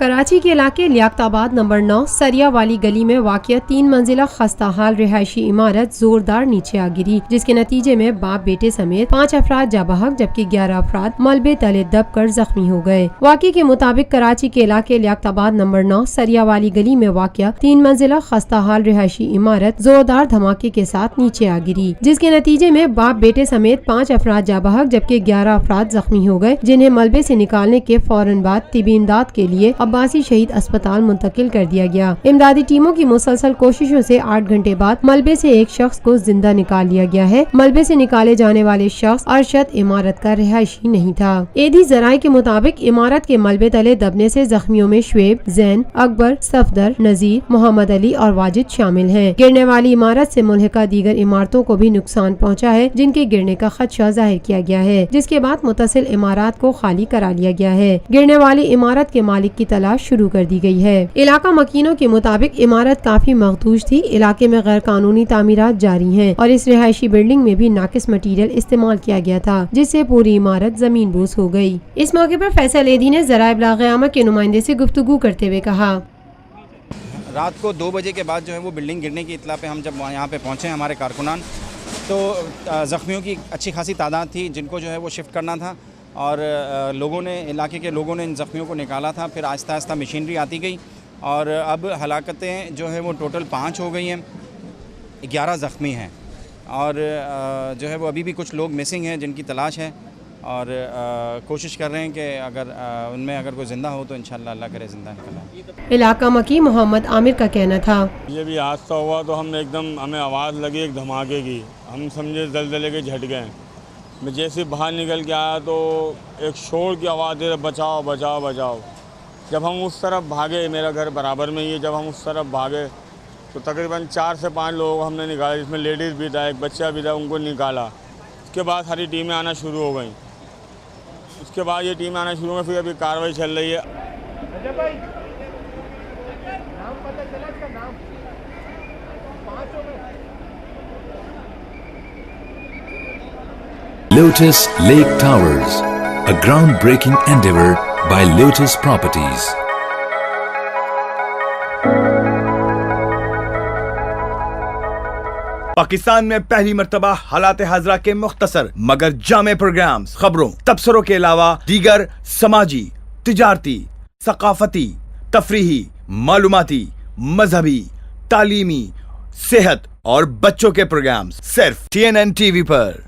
کراچی کے علاقے لیاقت آباد نمبر 9 سریا والی گلی میں واقع 3 منزلہ خستہ حال رہائشی عمارت زوردار نیچے آ گری، جس کے نتیجے میں باپ بیٹے سمیت 5 افراد جاں بحق جبکہ 11 افراد ملبے تلے دب کر زخمی ہو گئے۔ واقعے کے مطابق کراچی کے علاقے لیاقت آباد نمبر 9 سریا والی گلی میں واقع 3 منزلہ خستہ حال رہائشی عمارت زوردار دھماکے کے ساتھ نیچے آ گری، جس کے نتیجے میں باپ بیٹے سمیت 5 افراد جاں بحق جبکہ 11 افراد زخمی ہو گئے، جنہیں ملبے سے نکالنے کے فوراً بعد طبی امداد کے لیے عباسی شہید اسپتال منتقل کر دیا گیا۔ امدادی ٹیموں کی مسلسل کوششوں سے 8 گھنٹے بعد ملبے سے ایک شخص کو زندہ نکال لیا گیا ہے۔ ملبے سے نکالے جانے والے شخص ارشد عمارت کا رہائشی نہیں تھا۔ ایدھی ذرائع کے مطابق عمارت کے ملبے تلے دبنے سے زخمیوں میں شعیب، زین، اکبر، صفدر، نذیر، محمد علی اور واجد شامل ہیں۔ گرنے والی عمارت سے ملحقہ دیگر عمارتوں کو بھی نقصان پہنچا ہے، جن کے گرنے کا خدشہ ظاہر کیا گیا ہے، جس کے بعد متصل عمارات کو خالی کرا لیا گیا ہے۔ گرنے والی عمارت کے مالک کی تلاش شروع کر دی گئی ہے۔ علاقہ مکینوں کے مطابق عمارت کافی مخدوش تھی، علاقے میں غیر قانونی تعمیرات جاری ہیں اور اس رہائشی بلڈنگ میں بھی ناقص مٹیریل استعمال کیا گیا تھا، جس سے پوری عمارت زمین بوس ہو گئی۔ اس موقع پر فیصل ایدھی نے ذرائع ابلاغ عامہ کے نمائندے سے گفتگو کرتے ہوئے کہا، رات کو 2 بجے کے بعد جو ہے وہ بلڈنگ گرنے کی اطلاع پہ ہم جب یہاں پہ پہنچے ہمارے کارکنان، تو زخمیوں کی اچھی خاصی تعداد تھی جن کو جو ہے وہ شفٹ کرنا تھا، اور علاقے کے لوگوں نے ان زخمیوں کو نکالا تھا۔ پھر آہستہ آہستہ مشینری آتی گئی اور اب ہلاکتیں جو ہے وہ ٹوٹل 5 ہو گئی ہیں، 11 زخمی ہیں، اور جو ہے وہ ابھی بھی کچھ لوگ مسنگ ہیں جن کی تلاش ہے، اور کوشش کر رہے ہیں کہ اگر ان میں کوئی زندہ ہو تو انشاءاللہ اللہ کرے زندہ نکلائے۔ علاقہ مکی محمد عامر کا کہنا تھا، یہ بھی حادثہ ہوا تو ہمیں آواز لگی ایک دھماکے کی، ہم سمجھے زلزلے کے جھٹ گئے۔ میں جیسے باہر نکل کے آیا تو ایک شور کی آواز دے بچاؤ بچاؤ بچاؤ۔ جب ہم اس طرف بھاگے، میرا گھر برابر میں ہی ہے، جب ہم اس طرف بھاگے تو تقریباً 4 سے 5 لوگ ہم نے نکالا، جس میں لیڈیز بھی تھا، ایک بچہ بھی تھا، ان کو نکالا۔ اس کے بعد ساری ٹیمیں آنا شروع ہو گئیں، اس کے بعد یہ ٹیمیں آنا شروع ہو گئی، پھر ابھی کارروائی چل رہی ہے۔ Lotus Lake Towers, a groundbreaking endeavor by Lotus Properties. Pakistan میں پہلی مرتبہ حالات حاضرہ کے مختصر مگر جامع پروگرامز، خبروں، تبصروں کے علاوہ دیگر سماجی، تجارتی، ثقافتی، تفریحی، معلوماتی، مذہبی، تعلیمی، صحت اور بچوں کے پروگرامز صرف TNN TV پر۔